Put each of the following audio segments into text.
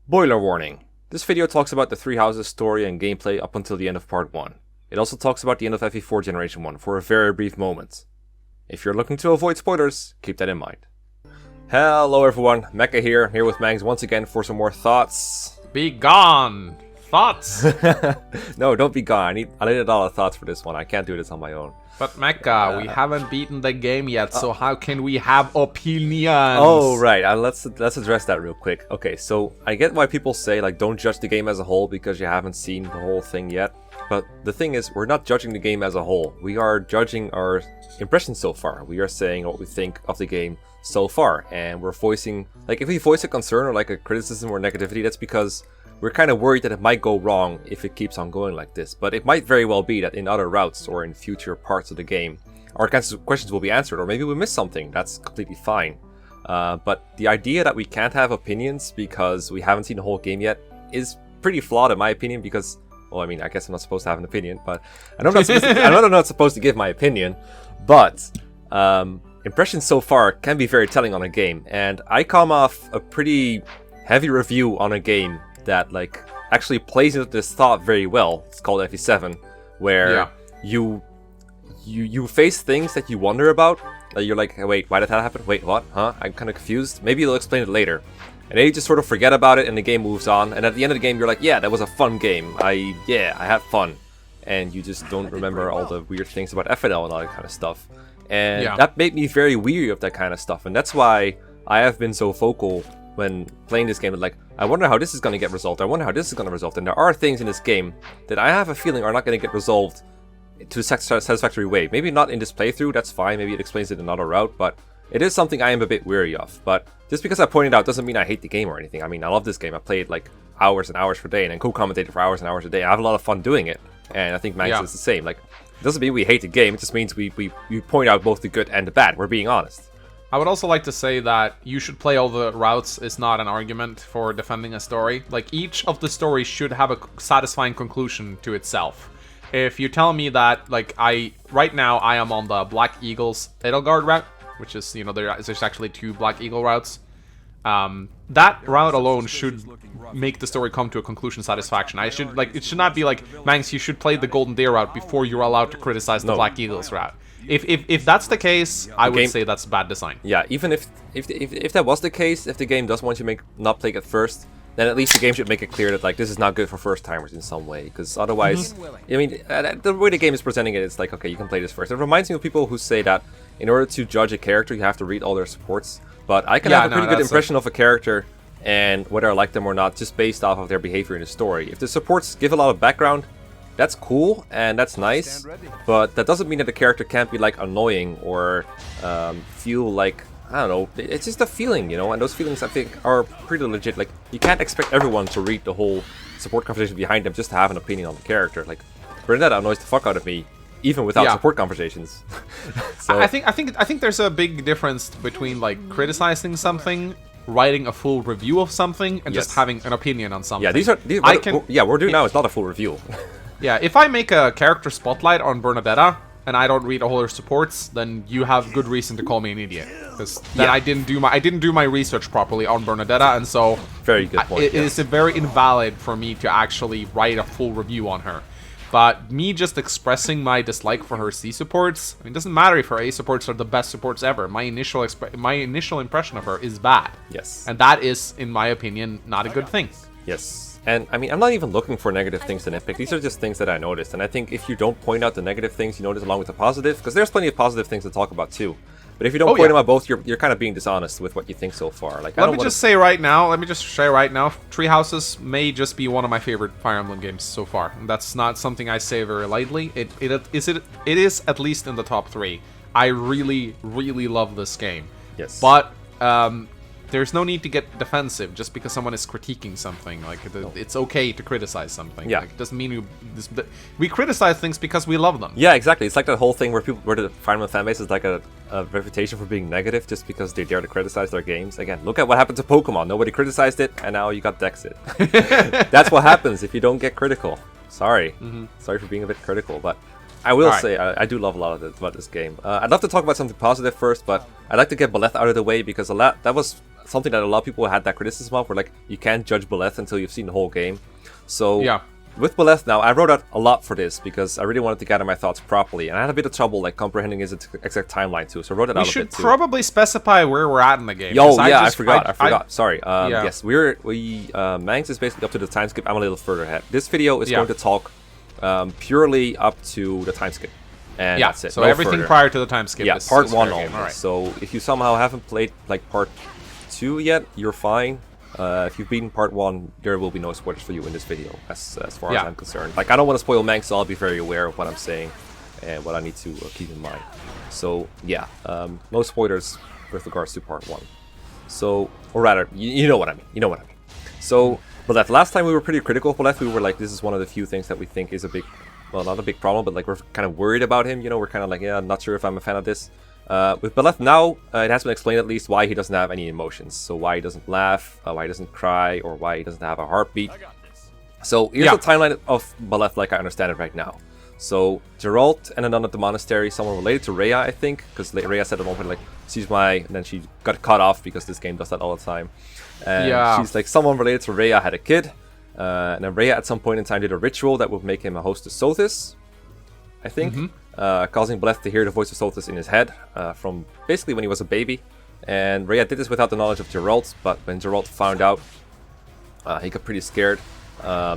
Boiler warning. This video talks about the Three Houses story and gameplay up until the end of part 1. It also talks about the end of FE4 Generation 1 for a very brief moment. If you're looking to avoid spoilers, keep that in mind. Hello everyone, Mekkah here with Mangs once again for some more thoughts. Be gone! Thoughts! No, don't be gone. I need a lot of thoughts for this one. I can't do this on my own. But Mekkah, we haven't beaten the game yet, so how can we have opinions? Oh, right. Let's address that real quick. Okay, so I get why people say, like, don't judge the game as a whole because you haven't seen the whole thing yet. But the thing is, we're not judging the game as a whole. We are judging our impressions so far. We are saying what we think of the game so far. And we're voicing, like, if we voice a concern or, like, a criticism or negativity, that's because we're kind of worried that it might go wrong if it keeps on going like this. But it might very well be that in other routes or in future parts of the game, our questions will be answered, or maybe we missed something. That's completely fine. But the idea that we can't have opinions because we haven't seen the whole game yet is pretty flawed in my opinion because, well, I mean, I guess I'm not supposed to have an opinion, but I know I'm not supposed to give my opinion, but impressions so far can be very telling on a game. And I come off a pretty heavy review on a game that, like, actually plays into this thought very well. It's called FE7, where you face things that you wonder about. You're like, hey, wait, why did that happen? Wait, what? Huh? I'm kind of confused. Maybe you'll explain it later. And then you just sort of forget about it and the game moves on. And at the end of the game, you're like, yeah, that was a fun game. I had fun. And you just don't remember all the weird things about FNL and all that kind of stuff. And that made me very weary of that kind of stuff. And that's why I have been so vocal when playing this game. Like, I wonder how this is going to get resolved. I wonder how this is going to resolve. And there are things in this game that I have a feeling are not going to get resolved to a satisfactory way. Maybe not in this playthrough, that's fine. Maybe it explains it in another route, but it is something I am a bit weary of. But just because I pointed out doesn't mean I hate the game or anything. I mean, I love this game. I played like hours and hours per day and then co-commentated for hours and hours a day. I have a lot of fun doing it. And I think Mangs is the same. Like, it doesn't mean we hate the game. It just means we point out both the good and the bad. We're being honest. I would also like to say that you should play all the routes is not an argument for defending a story. Like, each of the stories should have a satisfying conclusion to itself. If you tell me that, like, right now I am on the Black Eagle's Edelgard route, which is, you know, there's actually 2 Black Eagle routes. That route alone should make the story come to a conclusion satisfaction. It should not be like, Mangs, you should play the Golden Deer route before you're allowed to criticize the Black Eagle's route. If that's the case, I would say that's bad design. Yeah, even if that was the case, if the game does want you to not play it first, then at least the game should make it clear that, like, this is not good for first timers in some way. Because otherwise, I mean, the way the game is presenting it, it's like, okay, you can play this first. It reminds me of people who say that in order to judge a character, you have to read all their supports. But I can have a pretty good impression of a character and whether I like them or not, just based off of their behavior in the story. If the supports give a lot of background, that's cool and that's nice, but that doesn't mean that the character can't be, like, annoying or feel like, I don't know, it's just a feeling, you know, and those feelings I think are pretty legit. Like, you can't expect everyone to read the whole support conversation behind them just to have an opinion on the character. Like, Bernadetta annoys the fuck out of me, even without support conversations. So I think there's a big difference between, like, criticizing something, writing a full review of something, and just having an opinion on something. Yeah, we're doing now is not a full review. Yeah, if I make a character spotlight on Bernadetta and I don't read all her supports, then you have good reason to call me an idiot, because then I didn't do my research properly on Bernadetta, and so very good point. It is very invalid for me to actually write a full review on her. But me just expressing my dislike for her C supports, I mean, it doesn't matter if her A supports are the best supports ever. My initial impression of her is bad. Yes. And that is, in my opinion, not a good thing. Yes. And, I mean, I'm not even looking for negative things to nitpick. These are just things that I noticed. And I think if you don't point out the negative things you notice along with the positive, because there's plenty of positive things to talk about too. But if you don't point them out both, you're kind of being dishonest with what you think so far. Like, let me just say right now, Three Houses may just be one of my favorite Fire Emblem games so far. And that's not something I say very lightly. It is at least in the top 3. I really, really love this game. Yes. But there's no need to get defensive just because someone is critiquing something. Like, it's okay to criticize something. Yeah. Like, it doesn't mean we criticize things because we love them. Yeah, exactly. It's like that whole thing where the Fire Emblem fanbase is like a reputation for being negative just because they dare to criticize their games. Again, look at what happened to Pokemon. Nobody criticized it, and now you got Dexit. That's what happens if you don't get critical. Sorry. Sorry for being a bit critical, but I will say I do love a lot about this game. I'd love to talk about something positive first, but I'd like to get Byleth out of the way because that was something that a lot of people had that criticism of, where like you can't judge Byleth until you've seen the whole game. So Yeah. with Byleth now, I wrote out a lot for this because I really wanted to gather my thoughts properly, and I had a bit of trouble like comprehending his exact timeline too. So I wrote it We out a should bit too. probably specify where we're at in the game. Yo, 'cause yeah, I just- forgot. Sorry. Yeah. Yes, Mangs is basically up to the time skip. I'm a little further ahead. This video is Yeah. going to talk purely up to the time skip, and Yeah, that's it. so No everything further. prior to the time skip Yeah, is part is one fair only. game. All right. So if you somehow haven't played like part 2 yet, you're fine. If you've beaten part 1, there will be no spoilers for you in this video, as far as I'm concerned. Like, I don't want to spoil Mangs, so I'll be very aware of what I'm saying and what I need to keep in mind. So yeah, no spoilers with regards to part 1. So, or rather, you know what I mean. You know what I mean. So, Byleth, last time we were pretty critical of Byleth. We were like, this is one of the few things that we think is a big, well, not a big problem, but like we're kind of worried about him. You know, we're kind of like, yeah, I'm not sure if I'm a fan of this. With Byleth now, it has been explained at least why he doesn't have any emotions. So why he doesn't laugh, why he doesn't cry, or why he doesn't have a heartbeat. So here's the timeline of Byleth like I understand it right now. So Jeralt and a nun at the monastery, someone related to Rhea, I think, because Rhea said at one point like, she's my, and then she got cut off because this game does that all the time. And she's like, someone related to Rhea had a kid, and then Rhea at some point in time did a ritual that would make him a host of Sothis, I think, causing Byleth to hear the voice of Sothis in his head from basically when he was a baby. And Rhea did this without the knowledge of Jeralt, but when Jeralt found out, he got pretty scared.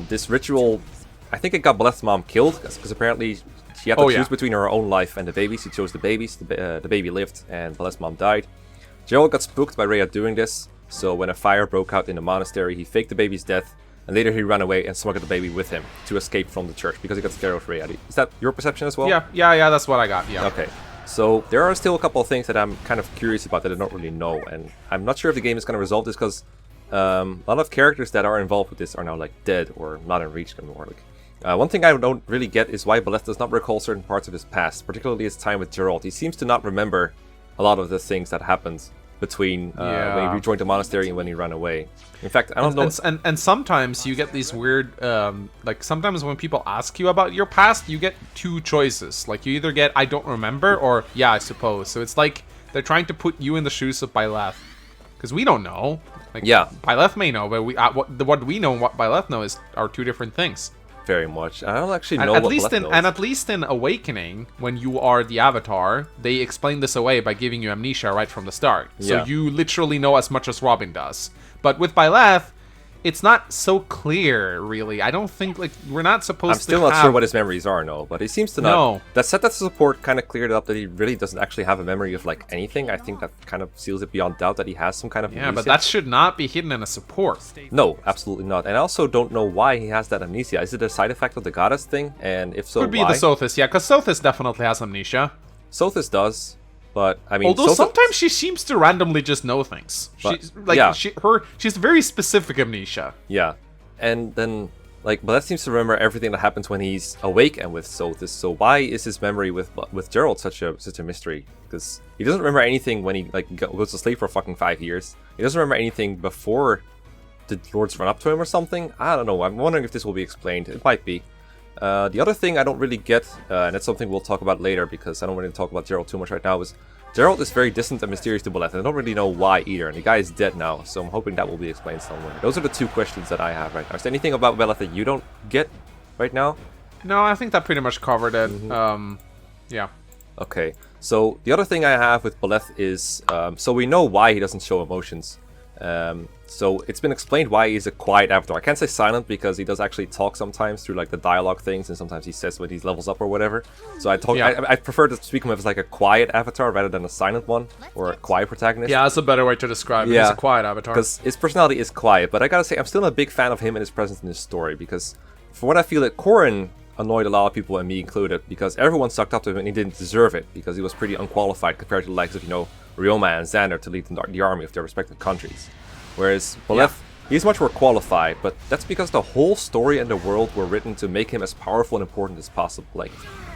This ritual, I think it got Byleth's mom killed, because apparently she had to choose between her own life and the baby's. She chose the baby's. The baby lived, and Byleth's mom died. Jeralt got spooked by Rhea doing this, so when a fire broke out in the monastery, he faked the baby's death, and later he ran away and smuggled the baby with him to escape from the church because he got scared of Rhea. Is that your perception as well? Yeah, that's what I got, Okay. So there are still a couple of things that I'm kind of curious about that I don't really know, and I'm not sure if the game is going to resolve this because a lot of characters that are involved with this are now like dead or not in reach anymore. Like, one thing I don't really get is why Byleth does not recall certain parts of his past, particularly his time with Jeralt. He seems to not remember a lot of the things that happened between when he rejoined the monastery and when he ran away. In fact, I don't know. And sometimes you get these weird, like sometimes when people ask you about your past, you get two choices. Like you either get I don't remember or yeah, I suppose. So it's like they're trying to put you in the shoes of Byleth, because we don't know. Like, Byleth may know, but what we know and what Byleth knows are two different things. Very much. I don't actually know at what least Byleth knows. And at least in Awakening, when you are the Avatar, they explain this away by giving you amnesia right from the start. So you literally know as much as Robin does. But with Byleth, it's not so clear, really. I don't think, like, we're not supposed to I'm still not sure what his memories are, no. But it seems to not... No. That set that support kind of cleared it up that he really doesn't actually have a memory of, like, anything. I think that kind of seals it beyond doubt that he has some kind of amnesia. But that should not be hidden in a support. No, absolutely not. And I also don't know why he has that amnesia. Is it a side effect of the goddess thing? And if so, Could be why? the Sothis, yeah, because Sothis definitely has amnesia. Sothis does, but I mean... Although sometimes she seems to randomly just know things. She's she's very specific amnesia. Yeah. And then, like, Byleth seems to remember everything that happens when he's awake and with Sothis. So why is his memory with Jeralt such a mystery? Because he doesn't remember anything when he like goes to sleep for fucking 5 years. He doesn't remember anything before the lords run up to him or something. I don't know. I'm wondering if this will be explained. It might be. The other thing I don't really get, and it's something we'll talk about later because I don't really talk about Jeralt too much right now, is Jeralt is very distant and mysterious to Byleth, and I don't really know why either, and the guy is dead now, so I'm hoping that will be explained somewhere. Those are the two questions that I have right now. Is there anything about Byleth that you don't get right now? No, I think that pretty much covered it. Yeah. Okay, so the other thing I have with Byleth is, so we know why he doesn't show emotions. So it's been explained why he's a quiet avatar. I can't say silent because he does actually talk sometimes through like the dialogue things, and sometimes he says when he levels up or whatever. So I prefer to speak of him as like a quiet avatar rather than a silent one or a quiet protagonist. Yeah, that's a better way to describe him. He's a quiet avatar. Because his personality is quiet, but I gotta say I'm still a big fan of him and his presence in this story, because for what I feel that Corrin annoyed a lot of people, and me included, because everyone sucked up to him and he didn't deserve it because he was pretty unqualified compared to the likes of, Ryoma and Xander to lead the army of their respective countries. Whereas Byleth, he's much more qualified, but that's because the whole story and the world were written to make him as powerful and important as possible. Like,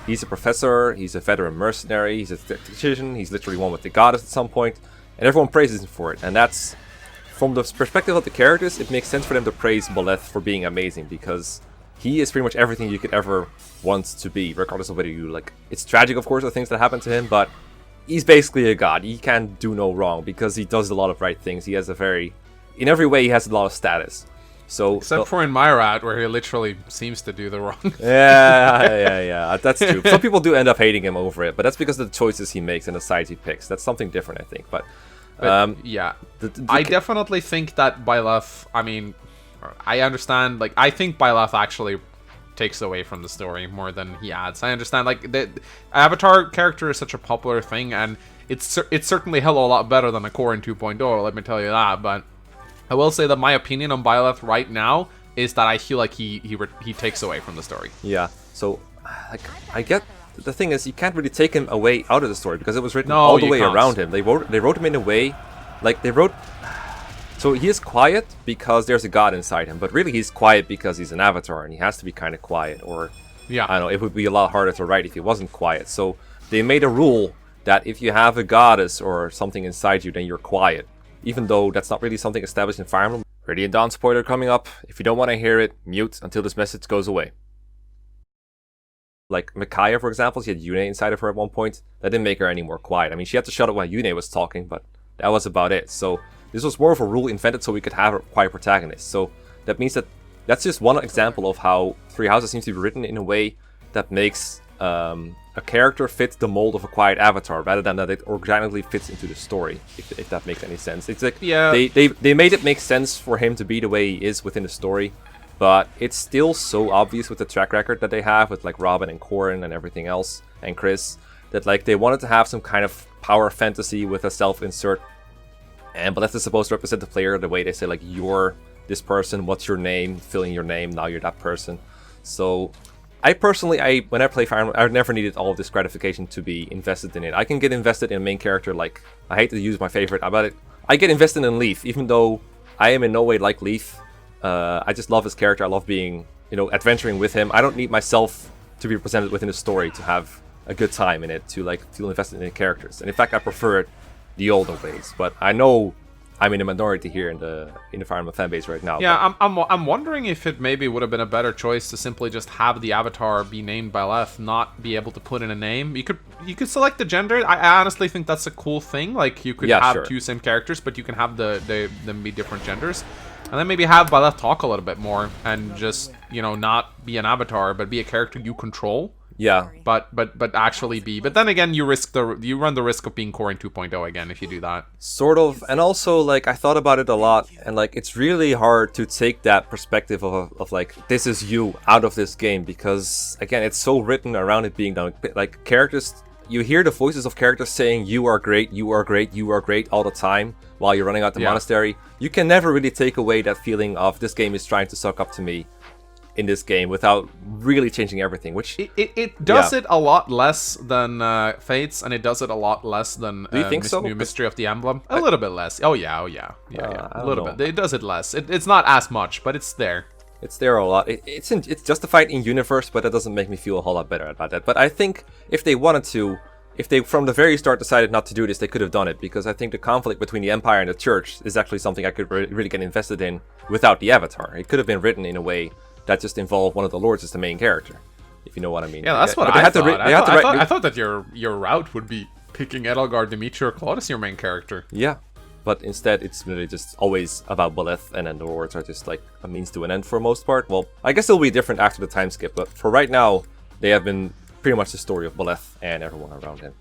he's a professor, he's a veteran mercenary, he's a tactician, he's literally one with the goddess at some point, and everyone praises him for it. And that's, from the perspective of the characters, it makes sense for them to praise Byleth for being amazing, because he is pretty much everything you could ever want to be, regardless of whether you, like, it's tragic, of course, the things that happen to him, but he's basically a god. He can do no wrong because he does a lot of right things. He has in every way, he has a lot of status. So except for in Myrat, where he literally seems to do the wrong. yeah, that's true. Some people do end up hating him over it, but that's because of the choices he makes and the sides he picks. That's something different, I think. But yeah, I definitely think that Byleth. I mean, I understand. Like, I think Byleth actually takes away from the story more than he adds. I understand. Like, the Avatar character is such a popular thing, and it's certainly hell of a lot better than a Core in 2.0. Let me tell you that, but. I will say that my opinion on Byleth right now is that I feel like he takes away from the story. Yeah. So, like, I get the thing is you can't really take him away out of the story because it was written all the way around him. They wrote him in a way, like they wrote. So he is quiet because there's a god inside him, but really he's quiet because he's an avatar and he has to be kind of quiet. Or yeah, I don't know. It would be a lot harder to write if he wasn't quiet. So they made a rule that if you have a goddess or something inside you, then you're quiet. Even though that's not really something established in Fire Emblem. Radiant Dawn spoiler coming up. If you don't want to hear it, mute until this message goes away. Like Micaiah, for example, she had Yune inside of her at one point. That didn't make her any more quiet. I mean, she had to shut up when Yune was talking, but that was about it. So this was more of a rule invented so we could have a quiet protagonist. So that means that that's just one example of how Three Houses seems to be written in a way that makes a character fit the mold of a quiet avatar rather than that it organically fits into the story, if that makes any sense. It's like they made it make sense for him to be the way he is within the story, but it's still so obvious with the track record that they have with like Robin and Corrin and everything else and Chris that like they wanted to have some kind of power fantasy with a self-insert, but that's supposed to represent the player the way they say like you're this person, what's your name, fill in your name, now you're that person. So I personally, when I play Fire Emblem, I've never needed all of this gratification to be invested in it. I can get invested in a main character, like, I hate to use my favorite about it. I get invested in Leaf, even though I am in no way like Leaf. I just love his character. I love being, adventuring with him. I don't need myself to be represented within the story to have a good time in it, to, like, feel invested in the characters. And in fact, I prefer it the older ways. But I know I'm in a minority here in the Fire Emblem fanbase right now. Yeah, I'm wondering if it maybe would have been a better choice to simply just have the avatar be named Byleth, not be able to put in a name. You could select the gender. I honestly think that's a cool thing. Like you could have two same characters, but you can have them be different genders, and then maybe have Byleth talk a little bit more and just not be an avatar, but be a character you control. Yeah, but actually be. But then again, you run the risk of being Core in 2.0 again if you do that. Sort of, and also like I thought about it a lot, and like it's really hard to take that perspective of like this is you out of this game because again, it's so written around it being done. Like characters, you hear the voices of characters saying you are great, you are great, you are great all the time while you're running out the monastery. You can never really take away that feeling of this game is trying to suck up to me in this game without really changing everything, which it does it a lot less than Fates, and it does it a lot less than Do you think so? New Mystery of the Emblem. A little bit less. Oh yeah, a little bit. It does it less. It's not as much, but it's there. It's there a lot. It's justified in universe, but that doesn't make me feel a whole lot better about that. But I think if they wanted to, if they from the very start decided not to do this, they could have done it, because I think the conflict between the Empire and the Church is actually something I could really get invested in without the Avatar. It could have been written in a way that just involved one of the lords as the main character, if you know what I mean. Yeah, that's what I thought. I thought that your route would be picking Edelgard, Dimitri, or Claude as your main character. Yeah, but instead it's really just always about Byleth, and then the lords are just like a means to an end for most part. Well, I guess it'll be different after the time skip, but for right now, they have been pretty much the story of Byleth and everyone around him.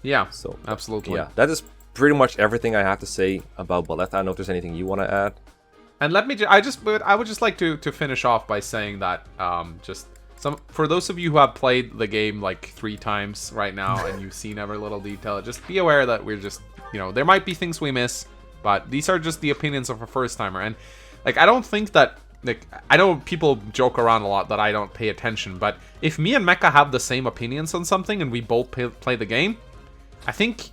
Yeah, so absolutely. Yeah, that is pretty much everything I have to say about Byleth. I don't know if there's anything you want to add. And let me I would just like to finish off by saying that for those of you who have played the game like 3 times right now and you've seen every little detail, just be aware that we're just, there might be things we miss, but these are just the opinions of a first timer. And like, I don't think that, like, I know people joke around a lot that I don't pay attention, but if me and Mekkah have the same opinions on something and we both play the game, I think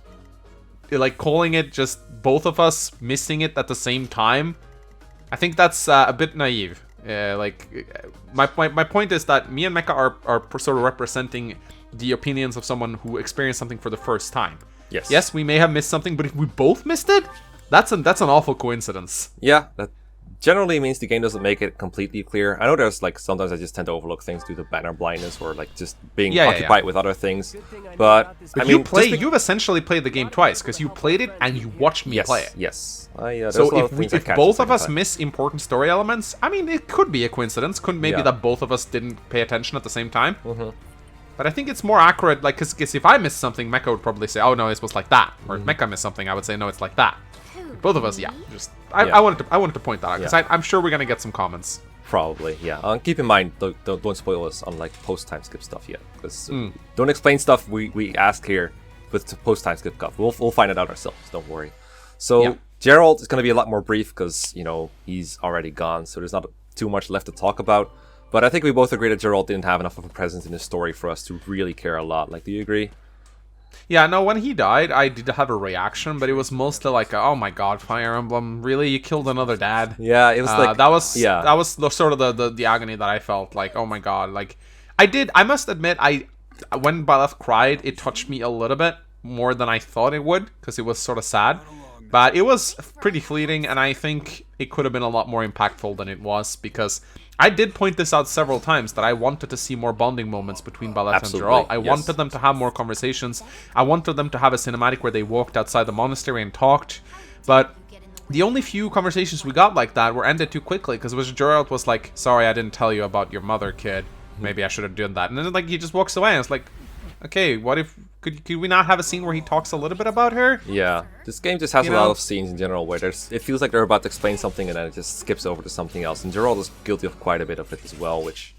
like calling it just both of us missing it at the same time, I think that's a bit naive. My point is that me and Mekkah are sort of representing the opinions of someone who experienced something for the first time. Yes, we may have missed something, but if we both missed it, that's an awful coincidence. Yeah, that generally means the game doesn't make it completely clear. I know there's like sometimes I just tend to overlook things due to banner blindness or like just being occupied with other things. But I mean, you've essentially played the game twice because you played it and you watched me play it. Yes. So if both of us miss important story elements, I mean, it could be a coincidence. Could maybe that both of us didn't pay attention at the same time. But I think it's more accurate, like, because if I missed something, Mekkah would probably say, oh, no, it's supposed like that. Or if Mekkah missed something, I would say, no, it's like that. Both of us, I wanted to point that out, because I'm sure we're going to get some comments. Probably, yeah. Keep in mind, don't spoil us on, like, post-time skip stuff yet. Because don't explain stuff we ask here with post-time skip stuff. We'll find it out ourselves, don't worry. So, Jeralt is going to be a lot more brief, because, you know, he's already gone, so there's not too much left to talk about. But I think we both agree that Jeralt didn't have enough of a presence in the story for us to really care a lot. Like, do you agree? Yeah, no, when he died, I did have a reaction, but it was mostly like, oh my god, Fire Emblem, really? You killed another dad? Yeah, it was like... That was sort of the agony that I felt, like, oh my god, like... I must admit, when Byleth cried, it touched me a little bit more than I thought it would, because it was sort of sad. But it was pretty fleeting, and I think it could have been a lot more impactful than it was, because... I did point this out several times, that I wanted to see more bonding moments between Byleth and Jeralt. I wanted them to have more conversations. I wanted them to have a cinematic where they walked outside the monastery and talked. But the only few conversations we got like that were ended too quickly, because Jeralt was like, sorry, I didn't tell you about your mother, kid. Maybe I should have done that. And then like he just walks away, and it's like, okay, what if... Could we not have a scene where he talks a little bit about her? Yeah, this game just has a lot of scenes in general where it feels like they're about to explain something and then it just skips over to something else. And Jeralt is guilty of quite a bit of it as well, which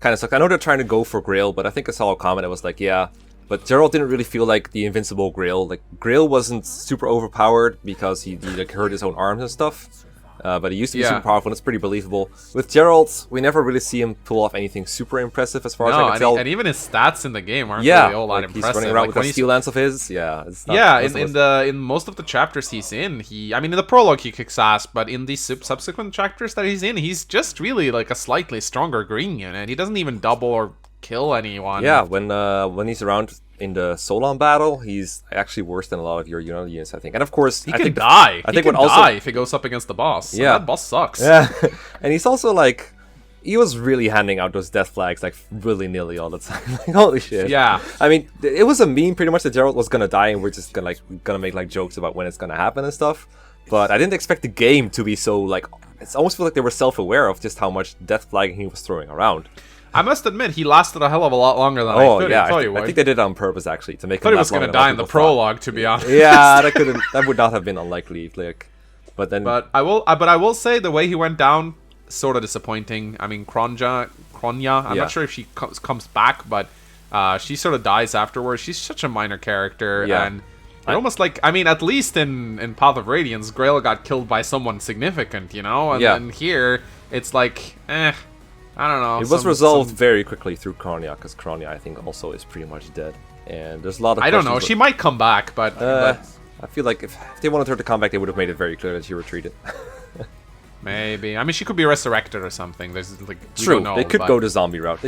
kind of sucks. I know they're trying to go for Grail, but I think I saw a comment that was like, yeah, but Jeralt didn't really feel like the invincible Grail. Like, Grail wasn't super overpowered because he like hurt his own arms and stuff. But he used to be super powerful, and it's pretty believable. With Jeralt, we never really see him pull off anything super impressive as far as I can tell. And even his stats in the game aren't really all that impressive. He's running around with that steel lance of his. Yeah, it's not, in most of the chapters he's in, in the prologue he kicks ass, but in these subsequent chapters that he's in, he's just really like a slightly stronger green unit. He doesn't even double or kill anyone. Yeah, when he's around in the Solon battle, he's actually worse than a lot of your units, I think. And of course, he can die. I think he can die if he goes up against the boss. Yeah, so that boss sucks. Yeah, and he's also like, he was really handing out those death flags like willy-nilly all the time. Like, holy shit. Yeah. I mean, it was a meme pretty much that Jeralt was gonna die, and we're just gonna make like jokes about when it's gonna happen and stuff. But I didn't expect the game to be so like. It's almost feel like they were self-aware of just how much death flagging he was throwing around. I must admit, he lasted a hell of a lot longer than I thought he would. I think they did it on purpose, actually, to make him. I thought he was going to die in the prologue, to be honest. Yeah, that would not have been unlikely. Like, but I will say the way he went down, sort of disappointing. I mean, Kronya. I'm not sure if she comes back, but she sort of dies afterwards. She's such a minor character, and almost like, I mean, at least in Path of Radiance, Grail got killed by someone significant, you know, and then here it's like, I don't know. It was resolved very quickly through Kronya, because Kronya, I think, also is pretty much dead. And there's a lot of I don't know. She might come back, but I feel like if they wanted her to come back, they would have made it very clear that she retreated. Maybe. I mean, she could be resurrected or something. There's like True. We don't know, they could go to zombie route.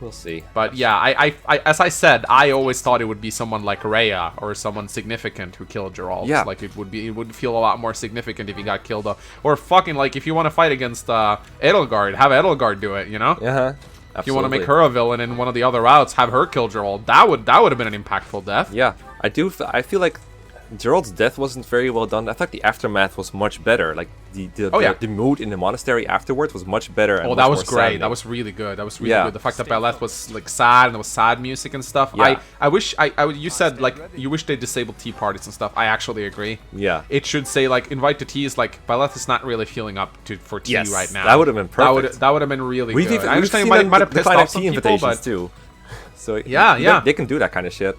We'll see. But yeah, I as I said, I always thought it would be someone like Rhea or someone significant who killed Jeralt. Yeah. Like it would feel a lot more significant if he got killed. Or fucking like if you want to fight against Edelgard, have Edelgard do it. You know. Yeah. If you want to make her a villain in one of the other routes, have her kill Jeralt. That would have been an impactful death. Yeah, I feel like Jeralt's death wasn't very well done. I thought the aftermath was much better. Like the mood in the monastery afterwards was much better. And that was great. That was really good. That was really good. The fact that Byleth was like sad and there was sad music and stuff. Yeah. I wish you said like you wish they disabled tea parties and stuff. I actually agree. Yeah. It should say like invite to teas. Like Byleth is not really feeling up for tea right now. That would have been perfect. That would have been really good. I understand it might have pissed off some people, but too. So they can do that kind of shit.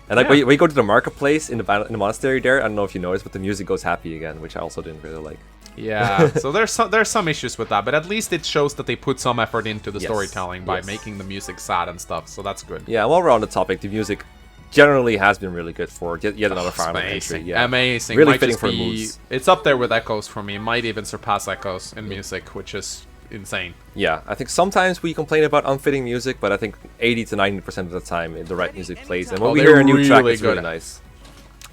And like when you go to the marketplace in the monastery there, I don't know if you noticed, but the music goes happy again, which I also didn't really like. Yeah, so there's some issues with that, but at least it shows that they put some effort into the storytelling by making the music sad and stuff, so that's good. Yeah, while we're on the topic, the music generally has been really good for yet another Fire Emblem entry. Yeah. Amazing. Really fitting for moods. It's up there with Echoes for me. It might even surpass Echoes in music, which is insane. Yeah, I think sometimes we complain about unfitting music, but I think 80 to 90% of the time the right music plays, and when we hear a new track, it's really nice.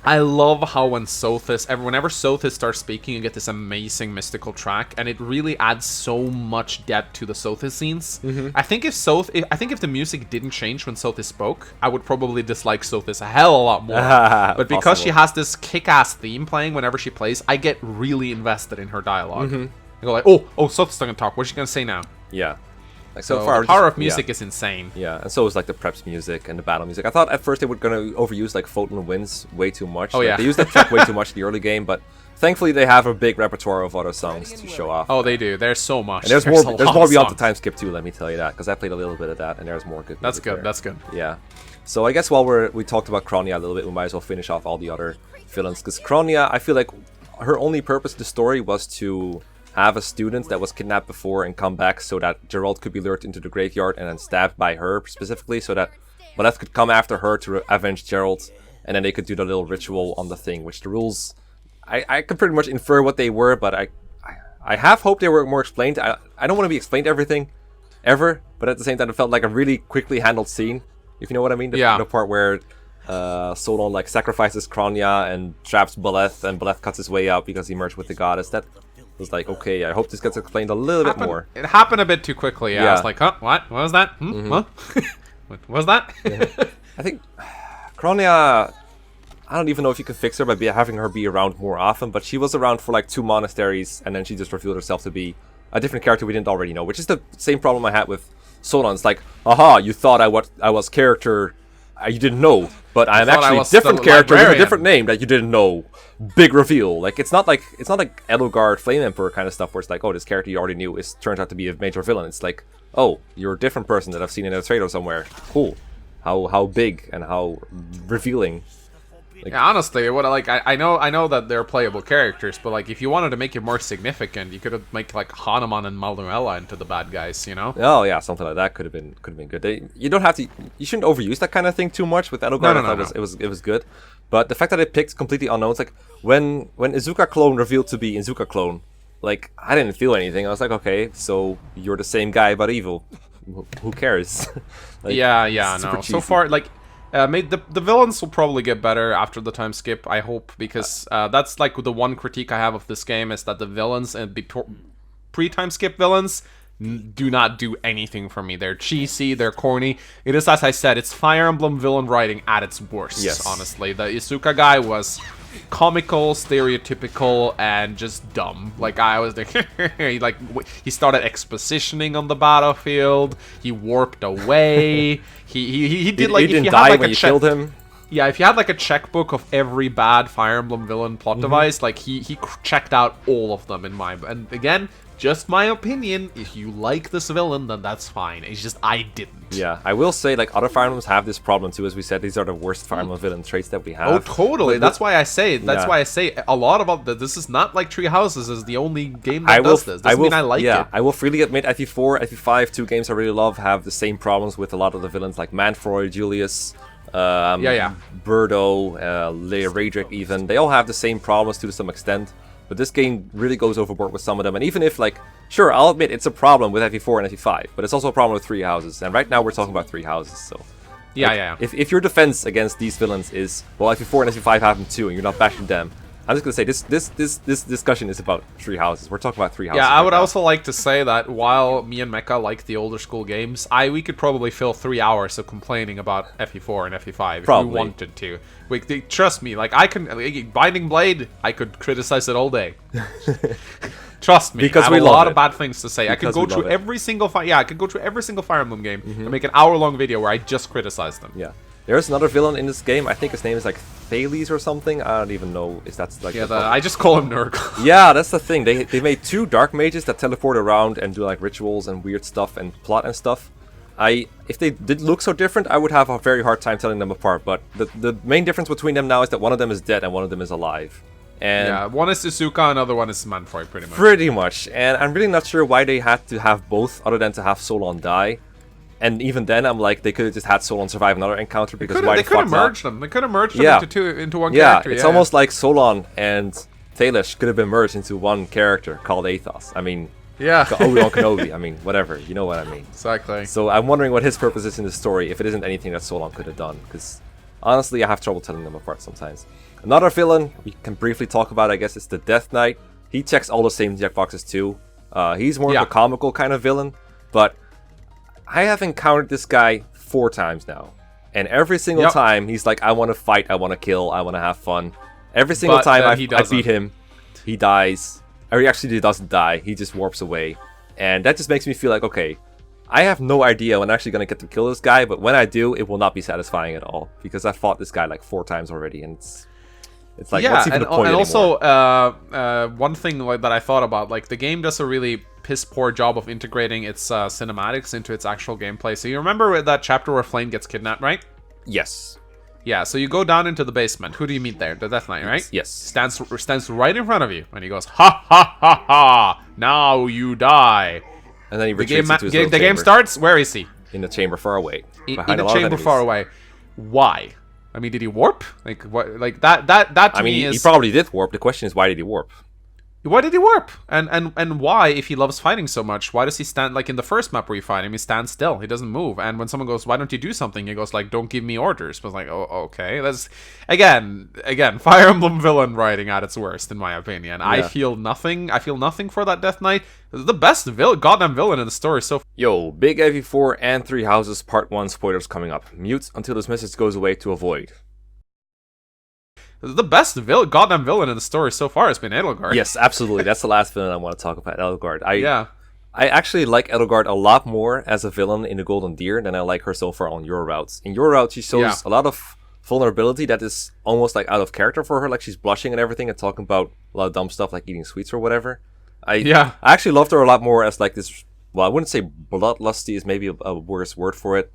I love how whenever Sothis starts speaking, you get this amazing mystical track, and it really adds so much depth to the Sothis scenes. I think if the music didn't change when Sothis spoke, I would probably dislike Sothis a hell of a lot more. But because she has this kick-ass theme playing whenever she plays, I get really invested in her dialogue. I go like, oh, Sothis gonna talk. What's she gonna say now? Yeah. Like so far, the power of music is insane. Yeah, and so is like the preps music and the battle music. I thought at first they were gonna overuse like Photon Winds way too much. Oh, yeah. They used that track way too much in the early game, but thankfully they have a big repertoire of other songs to show off. Oh, they do. There's so much. And there's more beyond the time skip too. Let me tell you that, because I played a little bit of that, and there's more good. That's good. There. That's good. Yeah. So I guess while we talked about Kronia a little bit, we might as well finish off all the other villains, because Kronia, I feel like her only purpose in the story was to have a student that was kidnapped before and come back so that Jeralt could be lured into the graveyard and then stabbed by her specifically, so that Byleth could come after her to avenge Jeralt, and then they could do the little ritual on the thing, which the rules, I could pretty much infer what they were, but I have hoped they were more explained. I don't want to be explained everything, ever, but at the same time it felt like a really quickly handled scene, if you know what I mean. The part where Sowen like sacrifices Kronia and traps Byleth, and Byleth cuts his way out because he merged with the goddess. That was like, okay, I hope this gets explained a little bit more. It happened a bit too quickly. Yeah. I was like, huh? What? What was that? What? What was that? I think Kronia, I don't even know if you can fix her by having her be around more often, but she was around for like 2 monasteries, and then she just revealed herself to be a different character we didn't already know, which is the same problem I had with Sowen. It's like, aha, you thought I was character you didn't know, but I'm actually a different character with a different name that you didn't know. Big reveal. Like it's not like Edelgard Flame Emperor kind of stuff where it's like, oh, this character you already knew turns out to be a major villain. It's like, oh, you're a different person that I've seen in a trailer somewhere. Cool. How big and how revealing. Like, yeah, honestly, I know that they're playable characters, but like if you wanted to make it more significant, you could have make like Hanuman and Malnuela into the bad guys, you know? Oh yeah, something like that could have been good. You don't have to. You shouldn't overuse that kind of thing too much with Edelgard. No. It was good, but the fact that it picked completely unknowns, like when Izuka clone revealed to be Izuka clone, like I didn't feel anything. I was like, okay, so you're the same guy but evil. Who cares? Like, yeah, no. So far, like. The villains will probably get better after the time skip, I hope, because that's like the one critique I have of this game is that the villains and pre-time skip villains do not do anything for me. They're cheesy, they're corny. It is, as I said, it's Fire Emblem villain writing at its worst, honestly. The Izuka guy was comical, stereotypical, and just dumb. Like, I was like, he started expositioning on the battlefield, he warped away, he did like, he didn't die when you killed him. Yeah, if you had like a checkbook of every bad Fire Emblem villain plot device, like he checked out all of them in my, and again, just my opinion, if you like this villain, then that's fine. It's just, I didn't. Yeah, I will say, like, other Fire Emblems have this problem too, as we said, these are the worst Fire Emblem villain traits that we have. Oh, totally. That's why I say, a lot about this is not like Tree Houses is the only game that does this. Doesn't mean I like it. I will freely admit, FE4, FE5, 2 games I really love, have the same problems with a lot of the villains, like Manfroy, Julius, Birdo, Raedric even. They all have the same problems to some extent. But this game really goes overboard with some of them, and even if, like, sure, I'll admit it's a problem with FE4 and FE5, but it's also a problem with 3 houses, and right now we're talking about 3 houses, so... Yeah. If your defense against these villains is, well, FE4 and FE5 have them too, and you're not bashing them, I'm just gonna say, this discussion is about 3 houses. We're talking about 3 houses. Yeah, I would also like to say that while me and Mekkah like the older school games, we could probably fill 3 hours of complaining about FE4 and FE5 if we wanted to. Trust me, like Binding Blade, I could criticize it all day. Trust me, because I have a lot of bad things to say. I could go through every single Fire Emblem game and make an hour-long video where I just criticize them. Yeah. There's another villain in this game. I think his name is like Thales or something. I don't even know if that's like... Yeah, I just call him Nurgle. Yeah, that's the thing. They made 2 dark mages that teleport around and do like rituals and weird stuff and plot and stuff. If they did look so different, I would have a very hard time telling them apart. But the main difference between them now is that one of them is dead and one of them is alive. And yeah, one is Izuka, another one is Manfroy, pretty much. Pretty much. And I'm really not sure why they had to have both, other than to have Sowen die. And even then, I'm like, they could have just had Sowen survive another encounter, because why the fuck not? They could have merged them. They could have merged them into one character. It's almost like Sowen and Thales could have been merged into one character called Athos. I mean, Obi-Wan Kenobi. I mean, whatever. You know what I mean. Exactly. So I'm wondering what his purpose is in the story, if it isn't anything that Sowen could have done. Because honestly, I have trouble telling them apart sometimes. Another villain we can briefly talk about, I guess, is the Death Knight. He checks all the same checkboxes too. He's more of a comical kind of villain, but I have encountered this guy 4 times now. And every single time, he's like, I want to fight, I want to kill, I want to have fun. Every single time I beat him, he dies. Or he actually doesn't die, he just warps away. And that just makes me feel like, okay, I have no idea when I'm actually going to get to kill this guy, but when I do, it will not be satisfying at all. Because I fought this guy like 4 times already, and it's like, what's even the point anymore? Also, one thing that I thought about, like, the game does a really piss-poor job of integrating its cinematics into its actual gameplay. So you remember that chapter where Flame gets kidnapped, right? Yes. Yeah, so you go down into the basement. Who do you meet there? The Death Knight, right? Yes. Stands right in front of you, and he goes, ha ha ha ha, now you die. And then he retreats into his little the game chamber. Starts, where is he? In the chamber far away. In the chamber far away. Why? I mean, did he warp? Like what? Like that to me is... he probably did warp. The question is, why did he warp? Why did he warp? And why, if he loves fighting so much, why does he stand, like in the first map where you fight him, he stands still, he doesn't move, and when someone goes, why don't you do something, he goes like, don't give me orders. But like, oh, okay, that's again Fire Emblem villain writing at its worst, in my opinion. Yeah. I feel nothing for that Death Knight. The best goddamn villain in the story so far. Yo, Big Heavy 4 and 3 Houses Part 1 spoilers coming up. Mute until this message goes away to avoid. The best goddamn villain in the story so far has been Edelgard. Yes, absolutely. That's the last villain I want to talk about, Edelgard. I actually like Edelgard a lot more as a villain in the Golden Deer than I like her so far on Your Routes. In Your Route, she shows a lot of vulnerability that is almost like out of character for her. Like she's blushing and everything and talking about a lot of dumb stuff like eating sweets or whatever. I actually loved her a lot more as like this... Well, I wouldn't say bloodlusty is maybe a worse word for it.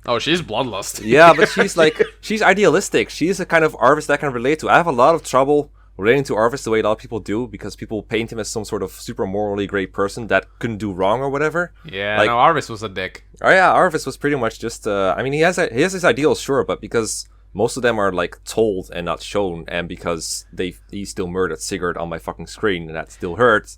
Oh, she's bloodlust. Yeah, but she's like, she's idealistic. She's a kind of Arvis that I can relate to. I have a lot of trouble relating to Arvis the way a lot of people do, because people paint him as some sort of super morally great person that couldn't do wrong or whatever. Yeah, like, no, Arvis was a dick. Oh yeah, Arvis was pretty much just, I mean, he has his ideals, sure, but because most of them are like told and not shown, and because he still murdered Sigurd on my fucking screen, and that still hurts.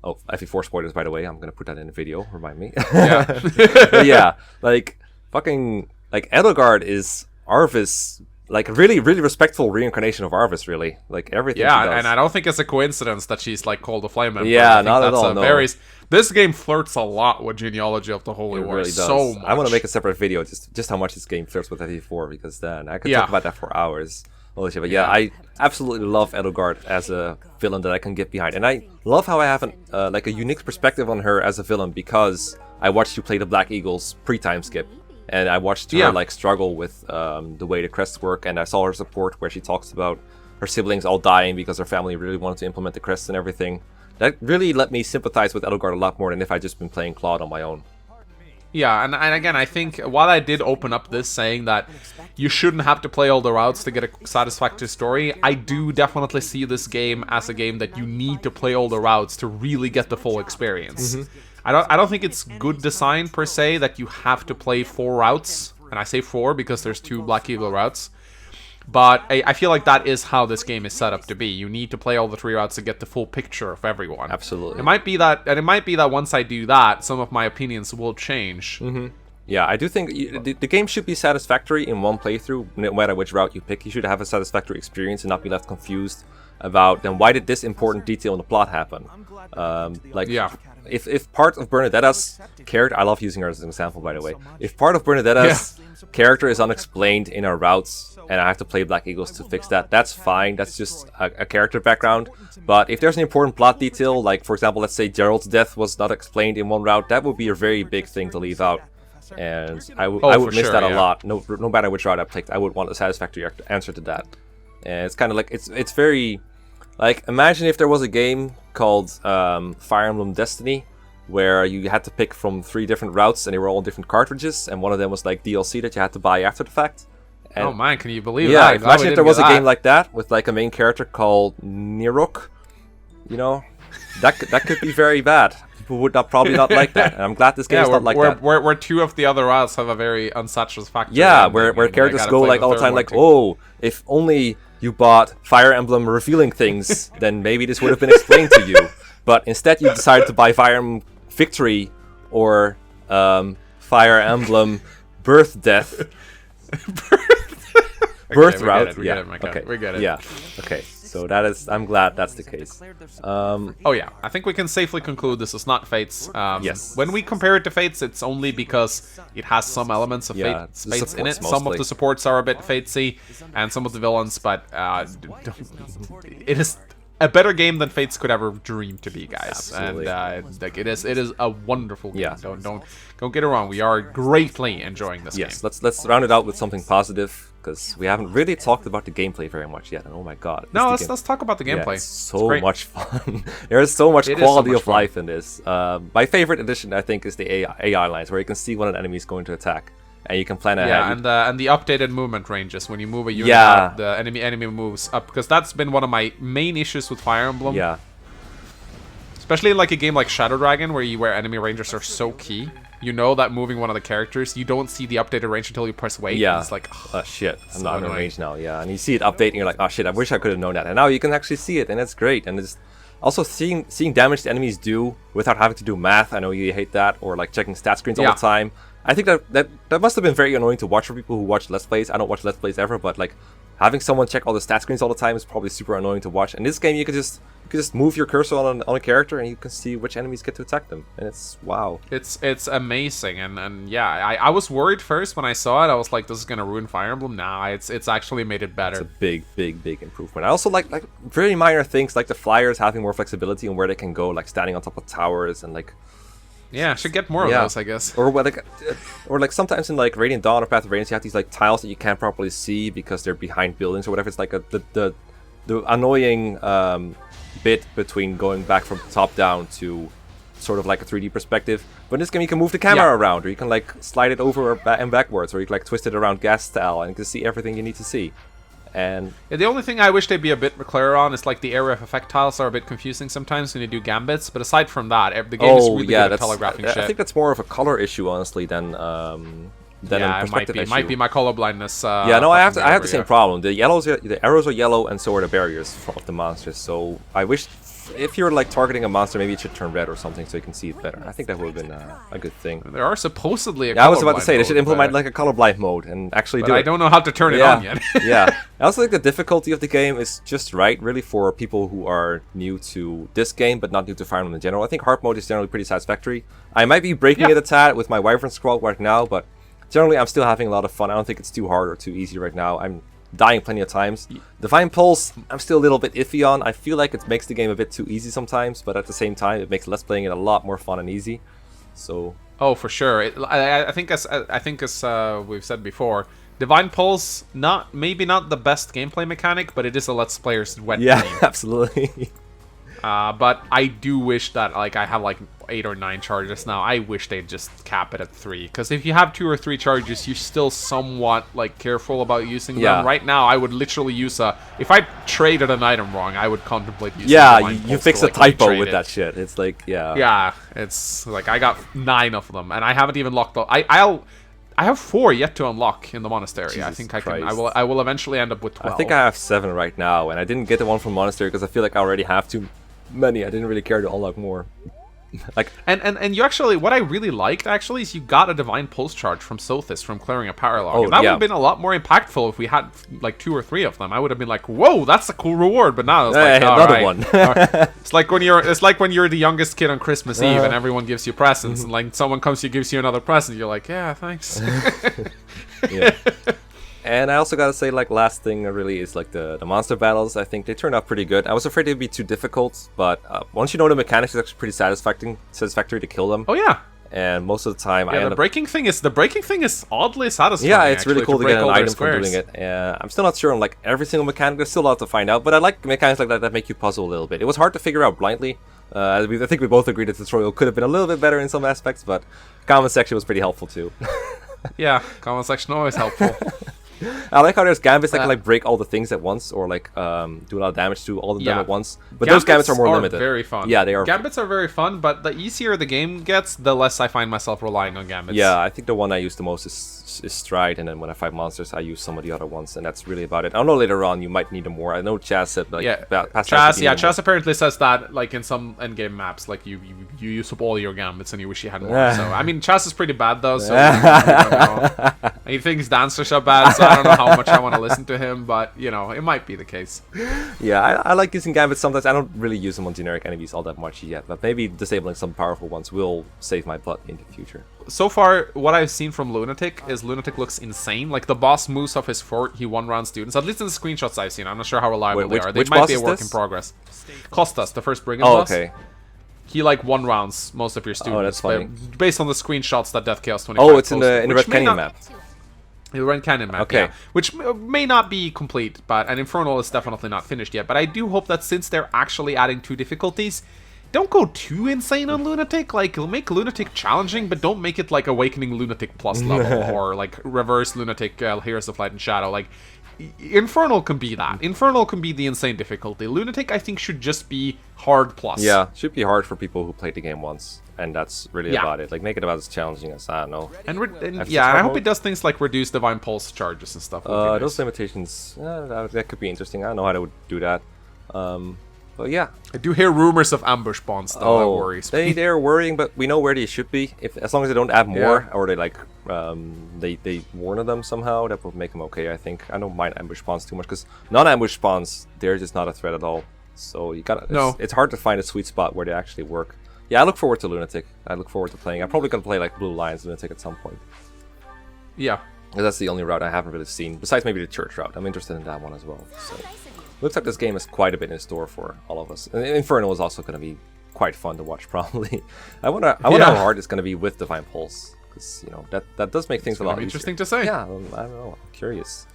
Oh, FE4 spoilers, by the way. I'm gonna put that in the video, remind me. Yeah. Yeah, like... Fucking, like, Edelgard is Arvis, like, really, really respectful reincarnation of Arvis, really. Like, everything she does. And I don't think it's a coincidence that she's, like, called the Flame Emperor. Yeah, not at all, no. This game flirts a lot with genealogy of the Holy War. It really does. So much. I want to make a separate video, just how much this game flirts with FE4, because then I could talk about that for hours. But yeah, I absolutely love Edelgard as a villain that I can get behind. And I love how I have like a unique perspective on her as a villain, because I watched you play the Black Eagles pre-timeskip. And I watched her like struggle with the way the crests work, and I saw her support where she talks about her siblings all dying because her family really wanted to implement the crests and everything. That really let me sympathize with Edelgard a lot more than if I just been playing Claude on my own. Yeah, and again, I think while I did open up this saying that you shouldn't have to play all the routes to get a satisfactory story, I do definitely see this game as a game that you need to play all the routes to really get the full experience. Mm-hmm. I don't think it's good design per se that you have to play 4 routes, and I say 4 because there's 2 Black Eagle routes. But I feel like that is how this game is set up to be. You need to play all the 3 routes to get the full picture of everyone. Absolutely. It might be that once I do that, some of my opinions will change. Mm-hmm. Yeah, I do think the game should be satisfactory in one playthrough, no matter which route you pick. You should have a satisfactory experience and not be left confused about, then why did this important detail in the plot happen? If part of Bernadetta's character, I love using her as an example, by the way. If part of Bernadetta's character is unexplained in our routes, and I have to play Black Eagles to fix that, that's fine. That's just a character background. But if there's an important plot detail, like for example, let's say Jeralt's death was not explained in one route, that would be a very big thing to leave out. And I would miss that a lot. No matter which route I picked, I would want a satisfactory answer to that. And it's kind of like, it's very... Like, imagine if there was a game called Fire Emblem Destiny, where you had to pick from 3 different routes, and they were all different cartridges, and one of them was like DLC that you had to buy after the fact. And oh man, can you believe that? Yeah, imagine if there was a game like that, with like a main character called Nirok. You know, that could be very bad. People would probably not like that, and I'm glad this game is not like that. Where 2 of the other routes have a very unsatisfactory. Yeah, where characters go like all the time, like, oh, if only you bought Fire Emblem revealing things, then maybe this would have been explained to you. But instead you decided to buy Fire Emblem Victory or Fire Emblem Birth Death. Birth we route. get it, we get it, Mecca. Okay. We get it. Yeah. Okay. So that is. I'm glad that's the case. Oh yeah, I think we can safely conclude this is not Fates. Yes. When we compare it to Fates, it's only because it has some elements of Fates in it. supports Some of mostly. the supports are a bit Fatesy, and some of the villains, but it is a better game than Fates could ever dream to be, guys. Absolutely. And like it is a wonderful game. Yeah. Don't get it wrong. We are greatly enjoying this Yes. game. Let's round it out with something positive because we haven't really talked about the gameplay very much yet. And oh my god. No, this let's talk about the Yeah, gameplay. it's so great. much fun. There's so much It is so quality much of fun. life in this. My favorite addition, I think, is the AI lines, where you can see when an enemy is going to attack, and you can plan ahead. Yeah, and the updated movement ranges when you move a unit Yeah. out, the enemy moves up, because that's been one of my main issues with Fire Emblem. Yeah. Especially in like a game like Shadow Dragon, where enemy rangers are so key. You know that moving one of the characters, you don't see the updated range until you press wait. Yeah. It's like, Oh shit, I'm so not in annoying. range now. Yeah, and you see it update, and you're like, oh shit, I wish I could have known that. And now you can actually see it, and it's great. And it's also seeing damage the enemies do without having to do math. I know you hate that, or like checking stat screens all Yeah. the time. I think that must have been very annoying to watch for people who watch Let's Plays. I don't watch Let's Plays ever, but like having someone check all the stat screens all the time is probably super annoying to watch. In this game, you could just move your cursor on a character, and you can see which enemies get to attack them. And it's wow. it's amazing, and yeah, I was worried first when I saw it. I was like, this is gonna ruin Fire Emblem. Nah, it's actually made it better. It's a big improvement. I also like very minor things like the flyers having more flexibility on where they can go, like standing on top of towers and like. Yeah, should get more of Yeah. those, I guess. Or like sometimes in like Radiant Dawn or Path of Radiance, you have these like tiles that you can't properly see because they're behind buildings or whatever. It's like the annoying bit between going back from top down to sort of like a 3D perspective. But in this game, you can move the camera Yeah. around, or you can like slide it over and backwards, or you can like twist it around gas style, and you can see everything you need to see. And Yeah, the only thing I wish they'd be a bit clearer on is like the area of effect tiles are a bit confusing sometimes when you do gambits. But aside from that, the game is really good at telegraphing I shit. think that's more of a color issue, honestly, than a yeah, it might perspective be. It issue. might be my colorblindness. Yeah, no, I have fucking the same over, problem. The arrows are yellow, and so are the barriers of the monsters. So I wish if you're like targeting a monster, maybe it should turn red or something so you can see it better. I think that would have been a good thing. There are supposedly a Yeah, I was about to colorblind say they should mode, implement but- like a colorblind mode and actually But do I it. don't know how to turn it on yet. Yeah. I also think the difficulty of the game is just right, really, for people who are new to this game, but not new to Fire Emblem in general. I think hard mode is generally pretty satisfactory. I might be breaking Yeah. it a tad with my Wyvern Scroll right now, but generally I'm still having a lot of fun. I don't think it's too hard or too easy right now. I'm dying plenty of times. Divine Pulse, I'm still a little bit iffy on. I feel like it makes the game a bit too easy sometimes, but at the same time, it makes Let's Playing it a lot more fun and easy. So Oh, for sure. I think as we've said before, Divine Pulse maybe not the best gameplay mechanic, but it is a Let's Player's wet yeah, dream. absolutely. But I do wish that like I have like 8 or 9 charges now. I wish they'd just cap it at 3, because if you have 2 or 3 charges, you're still somewhat like careful about using Yeah. them. Right now, I would literally use if I traded an item wrong, I would contemplate using. Yeah, Divine you Pulse fix to, a like, typo retrade with it. that shit. It's like, yeah. Yeah, it's like I got 9 of them, and I haven't even locked up. I have 4 yet to unlock in the monastery. I Jesus think I can. Christ. I will eventually end up with 12. I think I have 7 right now, and I didn't get the one from Monastery because I feel like I already have too many. I didn't really care to unlock more. Like, And you actually, what I really liked actually is you got a Divine Pulse charge from Sothis from clearing a Paralog. Oh, and that would yeah. have been a lot more impactful if we had like 2 or 3 of them. I would have been like, whoa, that's a cool reward. But now it's like, Hey, all another right. one. It's like when you're the youngest kid on Christmas Eve and everyone gives you presents, and like someone comes to gives you another present. You're like, yeah, thanks. yeah. And I also gotta say, like, last thing really is like the monster battles. I think they turned out pretty good. I was afraid they'd be too difficult, but once you know the mechanics, it's actually pretty satisfactory to kill them. Oh yeah. And most of the time, I Yeah, end the up. breaking thing is oddly satisfying. Yeah, it's really actually, cool to break get an all their item from squares. doing it. I'm still not sure on like every single mechanic. There's still a lot to find out, but I like mechanics like that make you puzzle a little bit. It was hard to figure out blindly. I think we both agreed that the tutorial could have been a little bit better in some aspects, but comment section was pretty helpful too. Yeah, comment section always helpful. I like how there's gambits that can like break all the things at once, or like do a lot of damage to all of them Yeah. at once. But those gambits are more limited. Very fun. Yeah, they are. Gambits are very fun, but the easier the game gets, the less I find myself relying on gambits. Yeah, I think the one I use the most is Stride, and then when I fight monsters, I use some of the other ones, and that's really about it. I know later on you might need them more. I know Chaz said like Yeah, past times you need them Chaz apparently says that like in some endgame maps, like you use up all your gambits and you wish you had more. So I mean, Chaz is pretty bad though, so we don't know. He thinks dancers are bad, so I don't know how much I want to listen to him, but, you know, it might be the case. Yeah, I like using Gambits sometimes. I don't really use them on generic enemies all that much yet, but maybe disabling some powerful ones will save my butt in the future. So far, what I've seen from Lunatic is Lunatic looks insane. Like, the boss moves off his fort, he one-round students. At least in the screenshots I've seen. I'm not sure how reliable they are. They might be a work in progress. Costas, the first brigand boss. Okay. He, like, one-rounds most of your students. Oh, that's funny. Based on the screenshots that Death Chaos 25 Oh, it's in the Red Canyon map. The Red Canyon map, okay. Yeah. Which may not be complete, but and Infernal is definitely not finished yet. But I do hope that since they're actually adding 2 difficulties, don't go too insane on Lunatic. Like, make Lunatic challenging, but don't make it like Awakening Lunatic Plus level or like Reverse Lunatic Heroes of Light and Shadow. Like, Infernal can be that. Infernal can be the insane difficulty. Lunatic, I think, should just be hard plus. Yeah, should be hard for people who played the game once, and that's really about it. Like, make it about as challenging as, I don't know. And yeah, I hope it does things like reduce Divine Pulse charges and stuff. Nice. Those limitations, that could be interesting. I don't know how they would do that. But yeah. I do hear rumors of ambush bonds, though. That worries me. They're worrying, but we know where they should be. As long as they don't add more, or they like they warn them somehow, that would make them okay. I think. I don't mind ambush spawns too much because non-ambush spawns, they're just not a threat at all. So you gotta. It's hard to find a sweet spot where they actually work. Yeah, I look forward to Lunatic. I look forward to playing. I'm probably gonna play like Blue Lions Lunatic at some point. Yeah. That's the only route I haven't really seen, besides maybe the church route. I'm interested in that one as well. So. Looks like this game has quite a bit in store for all of us. And Infernal is also going to be quite fun to watch, probably. I wonder how hard it's going to be with Divine Pulse, because you know that does make things a lot easier. Interesting to say. Yeah, I don't know. I'm curious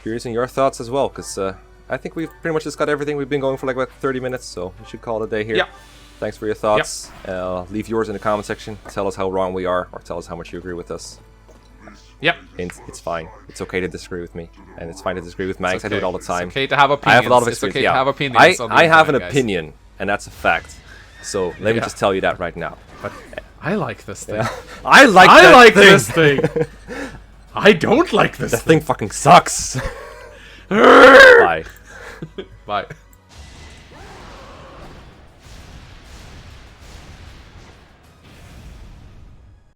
in your thoughts as well, because I think we've pretty much just got everything. We've been going for like about 30 minutes, so we should call it a day here. Yeah. Thanks for your thoughts. Leave yours in the comment section. Tell us how wrong we are, or tell us how much you agree with us. Yep. It's fine. It's okay to disagree with me, and it's fine to disagree with Mangs. Okay. I do it all the time. It's okay to have opinions. I have a lot of experience. It's okay to have opinions. I have an opinion, and that's a fact. So let me just tell you that right now. But I like this thing. Yeah. I like this thing. I don't like this thing. The thing fucking sucks. Bye. Bye.